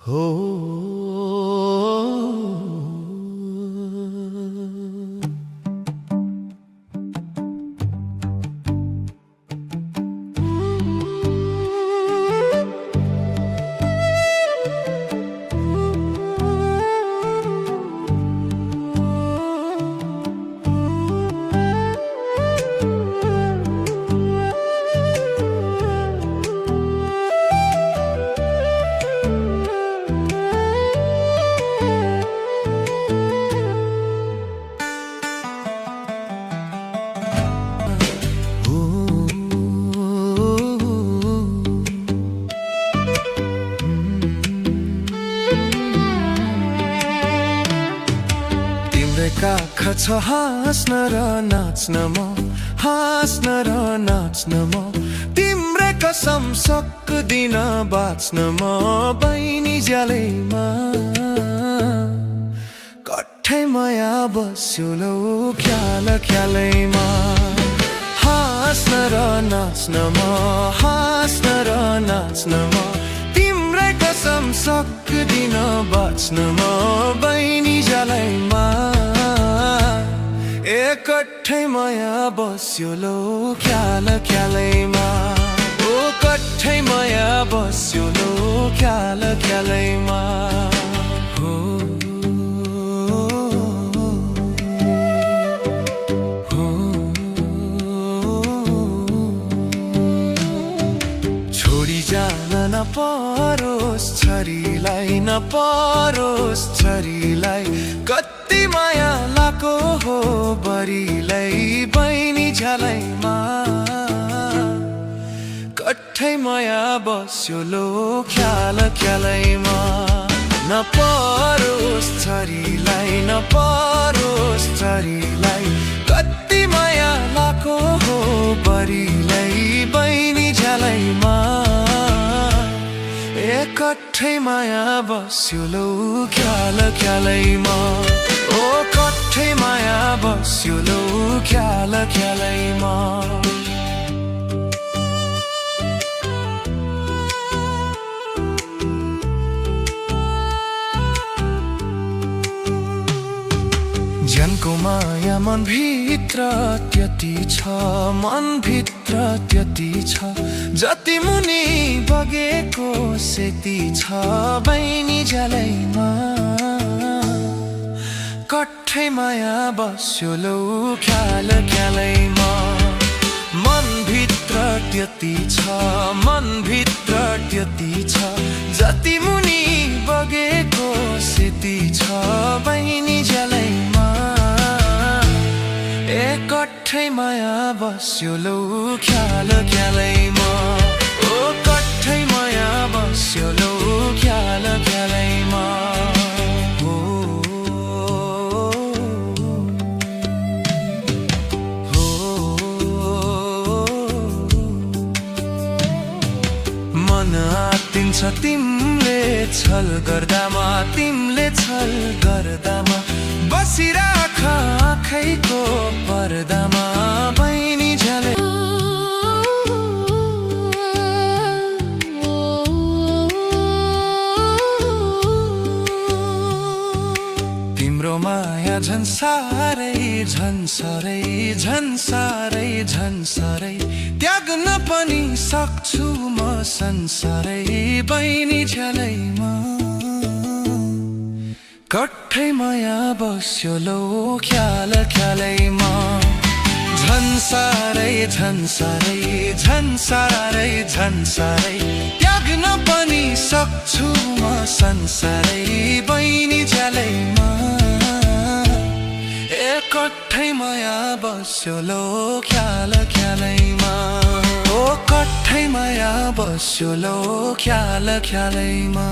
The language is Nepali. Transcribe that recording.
हो काख छ हाँस्न र नाच्न म हाँस्न र नाच्न म तिम्रै कसम सक्दिन बाँच्न म बहिनी ज्यालैमा कठै माया बस्यो लौ ख्याल ख्यालैमा हाँस्न र नाच्न म हाँस्न र नाच्न म तिम्रै कसम सक्दिन बाँच्न म बहिनी ज्यालैमा एकठै माया बस्यो लौ ख्याल ख्यालैमा ओ कठै माया बस्यो लौ ख्याल ख्यालैमा हो छोडी जान नपरोस् छरीलाई नपरोस् छरीलाई कति माया लाको हो बरीलाई बहिनी झ्यालैमा कठै माया बस्यो लो ख्याल ख्यालैमा नपरोस् छरीलाई नपरोस् छरीलाई कति माया लाको हो बरीलाई बहिनी झ्यालैमा एकठै माया बस्यो लौ ख्याल ख्यालैमा ओ कठै माया बस्यो लौ ख्याल ख्यालैमा ज्यानको माया मन भित्र त्यति छ मन भित्र त्यति छ जति मुनि बगेको सेती छ बहिनी झ्यालैमा कठै माया बस्यो लौ ख्याल ख्यालैमा मन भित्र त्यति छ मन भित्र त्यति छ जति मुनि बगेको सेती छ बहिनी झ्यालैमा एकठै माया बस्यो लौ ख्याल ख्यालैमा ओ कठै माया बस्यो लौ ख्याल ख्यालैमा मन आत्तिन्छ तिमीले छल गर्दामा तिमीले छल गर्दामा बसिराख आँखैको पर्दामा बहिनी झ्यालै तिम्रो माया झन् साह्रै झन् साह्रै झन् साह्रै झन् साह्रै त्याग्न पनि सक्छु म संसारै बहिनी झ्यालैमा कठै माया बस्यो लौ ख्याल ख्यालैमा झन् साह्रै झन् साह्रै झन् साह्रै झन् साह्रै त्याग्न पनि सक्छु म संसारै बहिनी झ्यालैमा एकठै माया बस्यो लौ ख्याल ख्यालैमा ओ कठै माया बस्यो लौ ख्याल ख्यालैमा